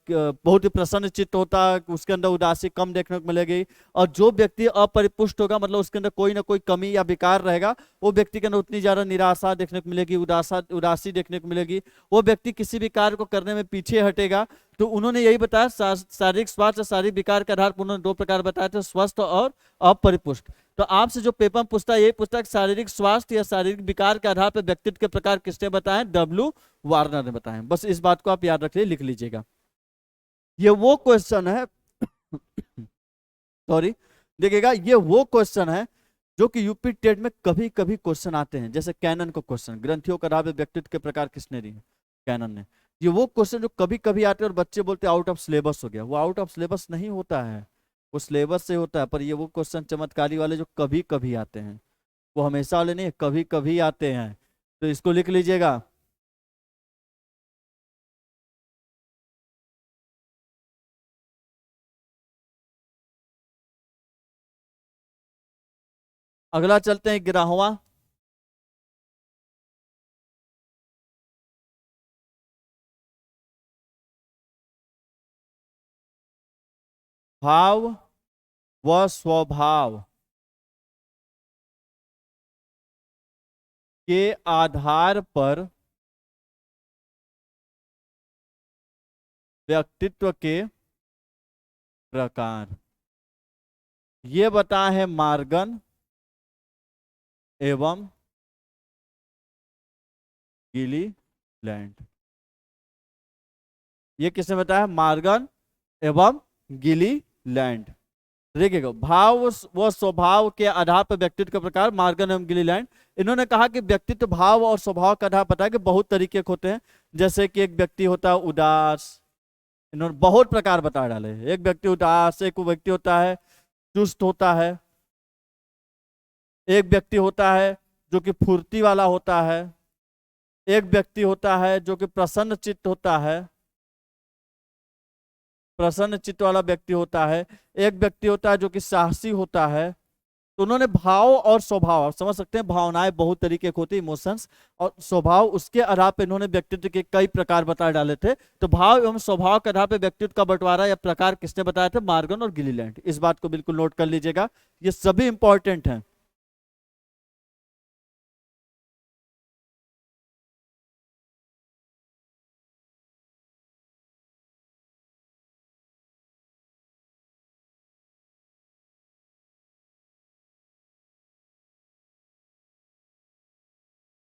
बहुत ही प्रसन्न चित्त होता है, उसके अंदर उदासी कम देखने को मिलेगी। और जो व्यक्ति अपरिपुष्ट होगा मतलब उसके अंदर कोई ना कोई कमी या विकार रहेगा, वो व्यक्ति के अंदर उतनी ज्यादा निराशा देखने को मिलेगी, उदासी देखने को मिलेगी, वो व्यक्ति किसी भी कार्य को करने में पीछे हटेगा। तो उन्होंने यही बताया शारीरिक स्वास्थ्य और शारीरिक विकार के आधार पर उन्होंने दो प्रकार बताए थे, स्वस्थ और अपरिपुष्ट। तो आपसे जो पेपर पूछता है यही पूछता है कि शारीरिक स्वास्थ्य या शारीरिक विकार के आधार पर व्यक्तित्व के प्रकार किसने बताए? डब्ल्यू वार्नर ने बताए। बस इस बात को आप याद रखिए, लिख लीजिएगा। ये वो क्वेश्चन है सॉरी, देखिएगा ये वो क्वेश्चन है जो कि यूपी टेट में कभी कभी क्वेश्चन आते हैं। जैसे कैनन को क्वेश्चन, ग्रंथियों का आधार पर व्यक्तित्व के प्रकार किसने दिए? कैनन ने। ये वो क्वेश्चन जो कभी कभी आते हैं और बच्चे बोलते हैं आउट ऑफ सिलेबस हो गया। वो आउट ऑफ सिलेबस नहीं होता है, वो सिलेबस से होता है। पर ये वो क्वेश्चन चमत्कारी वाले जो कभी कभी आते हैं, वो हमेशा वाले नहीं, कभी कभी आते हैं। तो इसको लिख लीजिएगा। अगला चलते हैं 11वां। भाव व स्वभाव के आधार पर व्यक्तित्व के प्रकार। ये बताए हैं मार्गन एवं गिलीलैंड। ये किसने बताया? मार्गन एवं गिलीलैंड। देखिएगा, भाव व स्वभाव के आधार पर व्यक्तित्व के प्रकार, मार्गन एवं गिलीलैंड। इन्होंने कहा कि व्यक्तित्व भाव और स्वभाव का आधार पता है कि बहुत तरीके के होते हैं। जैसे कि एक व्यक्ति होता है उदास, इन्होंने बहुत प्रकार बता डाले। एक व्यक्ति उदास, एक व्यक्ति होता है चुस्त होता है, एक व्यक्ति होता है जो कि फुर्ती वाला होता है, एक व्यक्ति होता है जो कि प्रसन्न चित्त होता है, प्रसन्न चित्त वाला व्यक्ति होता है, एक व्यक्ति होता है जो कि साहसी होता है। तो उन्होंने भाव और स्वभाव, आप समझ सकते हैं भावनाएं बहुत तरीके की होती है, इमोशंस, और स्वभाव, उसके आधार पर इन्होंने व्यक्तित्व के कई प्रकार बता डाले थे। तो भाव एवं स्वभाव के आधार पर व्यक्तित्व का बंटवारा या प्रकार किसने बताया था? मार्गन और गिलीलैंड। इस बात को बिल्कुल नोट कर लीजिएगा, ये सभी इंपॉर्टेंट हैं।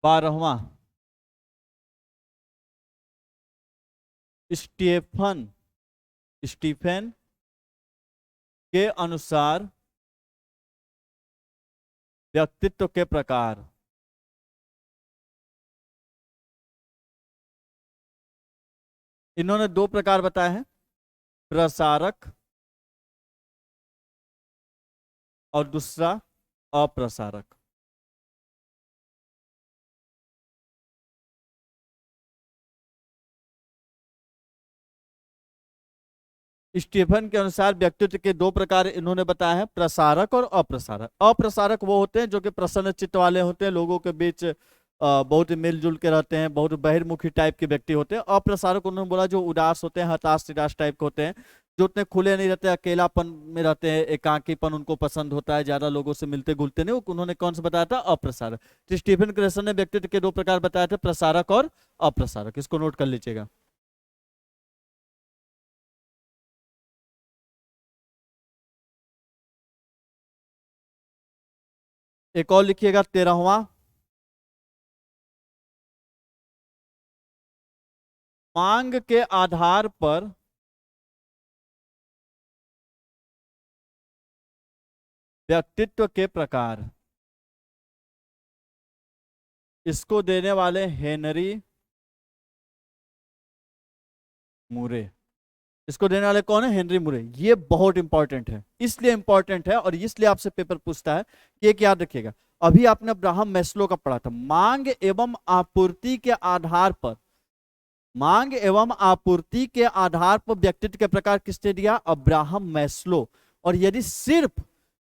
बारहवां, स्टीफन स्टीफेन के अनुसार व्यक्तित्व के प्रकार। इन्होंने दो प्रकार बताए हैं, प्रसारक और दूसरा अप्रसारक। स्टीफन के अनुसार व्यक्तित्व के दो प्रकार इन्होंने बताए हैं, प्रसारक और अप्रसारक। अप्रसारक वो होते हैं जो कि प्रसन्न चित्त वाले होते हैं, लोगों के बीच बहुत ही मिलजुल के रहते हैं, बहुत बहिर्मुखी टाइप के व्यक्ति होते हैं। अप्रसारक उन्होंने बोला जो उदास होते हैं, हताश निराश टाइप के होते हैं, जो उतने खुले नहीं रहते, अकेलापन में रहते हैं, एकाकीपन उनको पसंद होता है, ज्यादा लोगों से मिलते घुलते नहीं। उन्होंने कौन सा बताया था? अप्रसारक। तो स्टीफन क्रेसन ने व्यक्तित्व के दो प्रकार बताए थे, प्रसारक और अप्रसारक। इसको नोट कर लीजिएगा। एक और लिखिएगा 13वां, मांग के आधार पर व्यक्तित्व के प्रकार। इसको देने वाले हेनरी मुरे। इसको देने वाले कौन है? हेनरी मुरे। ये बहुत इंपॉर्टेंट है, इसलिए इंपॉर्टेंट है और इसलिए आपसे पेपर पूछता है कि एक याद रखिएगा। अभी आपने अब्राहम मैस्लो का पढ़ा था, मांग एवं आपूर्ति के आधार पर, मांग एवं आपूर्ति के आधार पर व्यक्तित्व के प्रकार किसने दिया? Abraham Maslow. और यदि सिर्फ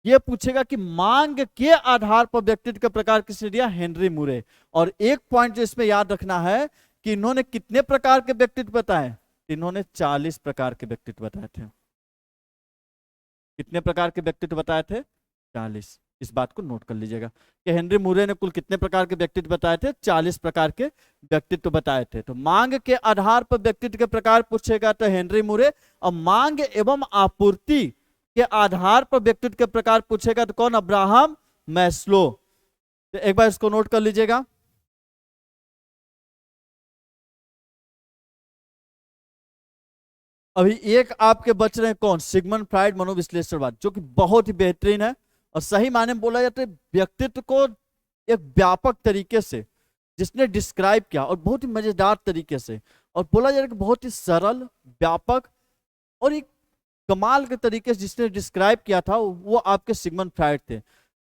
ये पूछेगा कि मांग के आधार पर व्यक्तित्व का प्रकार किसने दिया? हेनरी मुरे। और एक पॉइंट जो इसमें याद रखना है कि इन्होंने कितने प्रकार के व्यक्तित्व बताए? इन्होंने 40 प्रकार के व्यक्तित्व बताए थे। कितने प्रकार के व्यक्तित्व बताए थे? 40। इस बात को नोट कर लीजिएगा कि हेनरी मुरे ने कुल कितने प्रकार के व्यक्तित्व बताए थे? 40 प्रकार के व्यक्तित्व बताए थे। तो मांग के आधार पर व्यक्तित्व के प्रकार पूछेगा तो हेनरी मुरे, और मांग एवं आपूर्ति के आधार पर व्यक्तित्व के प्रकार पूछेगा तो कौन? Abraham Maslow. तो एक बार इसको नोट कर लीजिएगा। अभी एक आपके बच रहे हैं कौन? सिगमंड फ्राइड, मनोविश्लेषणवाद, जो कि बहुत ही बेहतरीन है और सही मायने में बोला जाता है व्यक्तित्व को एक व्यापक तरीके से जिसने डिस्क्राइब किया और बहुत ही मजेदार तरीके से, और बोला जाता है कि बहुत ही सरल, व्यापक और एक कमाल के तरीके से जिसने डिस्क्राइब किया था वो आपके सिगमंड फ्राइड थे,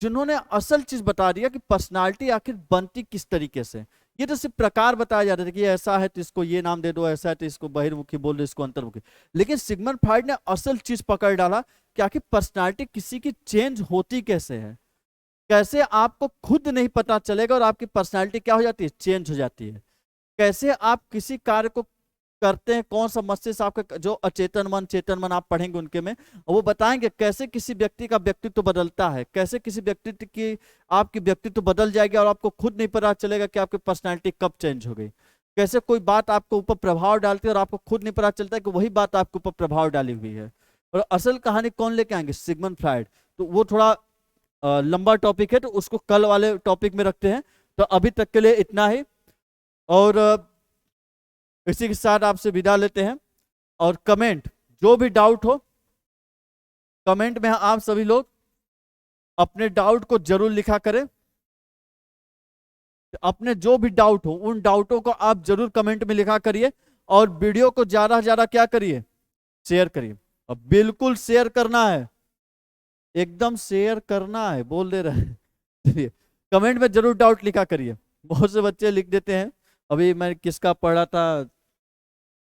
जिन्होंने असल चीज बता दिया कि पर्सनालिटी आखिर बनती किस तरीके से। ये तो सिर्फ प्रकार बताया जाता था कि ऐसा है तो इसको ये नाम दे दो, ऐसा है तो इसको बहिर्मुखी बोल दो, इसको अंतर्मुखी। लेकिन सिगमंड फ्राइड ने असल चीज पकड़ डाला कि आखिर पर्सनालिटी किसी की चेंज होती कैसे है, कैसे आपको खुद नहीं पता चलेगा और आपकी पर्सनालिटी क्या हो जाती है? चेंज हो जाती है। कैसे आप किसी कार्य को करते हैं, कौन सा मस्तिष्क आपका, जो अचेतन मन चेतन मन आप पढ़ेंगे उनके में, वो बताएंगे कैसे किसी व्यक्ति का व्यक्तित्व बदलता है, कैसे किसी व्यक्तित्व की आपकी व्यक्तित्व बदल जाएगी और आपको खुद नहीं पता चलेगा कि आपकी पर्सनालिटी कब चेंज हो गई। कैसे कोई बात आपको ऊपर प्रभाव डालती है और आपको खुद नहीं पता चलता है कि वही बात आपके ऊपर प्रभाव डाली हुई है। और असल कहानी कौन लेके आएंगे? Sigmund Freud. तो वो थोड़ा लंबा टॉपिक है, तो उसको कल वाले टॉपिक में रखते हैं। तो अभी तक के लिए इतना ही, और इसी के साथ आपसे विदा लेते हैं। और कमेंट, जो भी डाउट हो कमेंट में आप सभी लोग अपने डाउट को जरूर लिखा करें। अपने जो भी डाउट हो उन डाउटों को आप जरूर कमेंट में लिखा करिए, और वीडियो को ज्यादा से ज्यादा क्या करिए? शेयर करिए। और बिल्कुल शेयर करना है, एकदम शेयर करना है, बोल दे रहे हैं। कमेंट में जरूर डाउट लिखा करिए। बहुत से बच्चे लिख देते हैं। अभी मैं किसका पढ़ा था,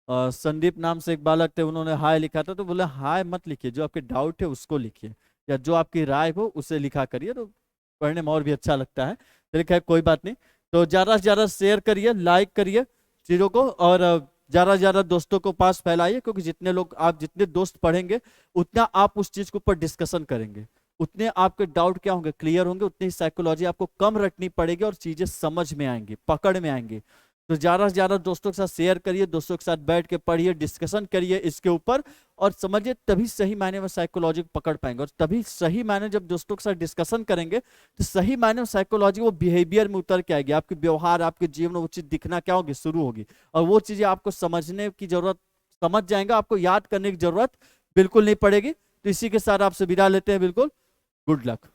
संदीप नाम से एक बालक थे, उन्होंने हाय लिखा था, तो बोले हाय मत लिखिए, जो आपके डाउट है उसको लिखिए, या जो आपकी राय हो उसे लिखा करिए, तो पढ़ने में और भी अच्छा लगता है। चलिए खैर कोई बात नहीं। तो ज़्यादा से ज़्यादा शेयर करिए, लाइक करिए चीज़ों को, और ज़्यादा से ज़्यादा दोस्तों को पास फैलाइए, क्योंकि जितने लोग आप जितने दोस्त पढ़ेंगे उतना आप उस चीज़ के ऊपर डिस्कशन करेंगे, उतने आपके डाउट क्या होंगे? क्लियर होंगे, उतनी साइकोलॉजी आपको कम रटनी पड़ेगी और चीज़ें समझ में आएंगी, पकड़ में आएंगी। तो ज़्यादा से ज़्यादा दोस्तों के साथ शेयर करिए, दोस्तों के साथ बैठ के पढ़िए, डिस्कशन करिए इसके ऊपर, और समझिए, तभी सही मायने में साइकोलॉजी पकड़ पाएंगे। और तभी सही मायने जब दोस्तों के साथ डिस्कशन करेंगे तो सही मायने में साइकोलॉजी वो बिहेवियर में उतर के आएगी, आपके व्यवहार, आपके जीवन में वो चीज़ दिखना क्या होगी? शुरू होगी। और वो चीज़ें आपको समझने की जरूरत, समझ जाएंगे, आपको याद करने की जरूरत बिल्कुल नहीं पड़ेगी। तो इसी के साथ आपसे विदा लेते हैं। बिल्कुल गुड लक।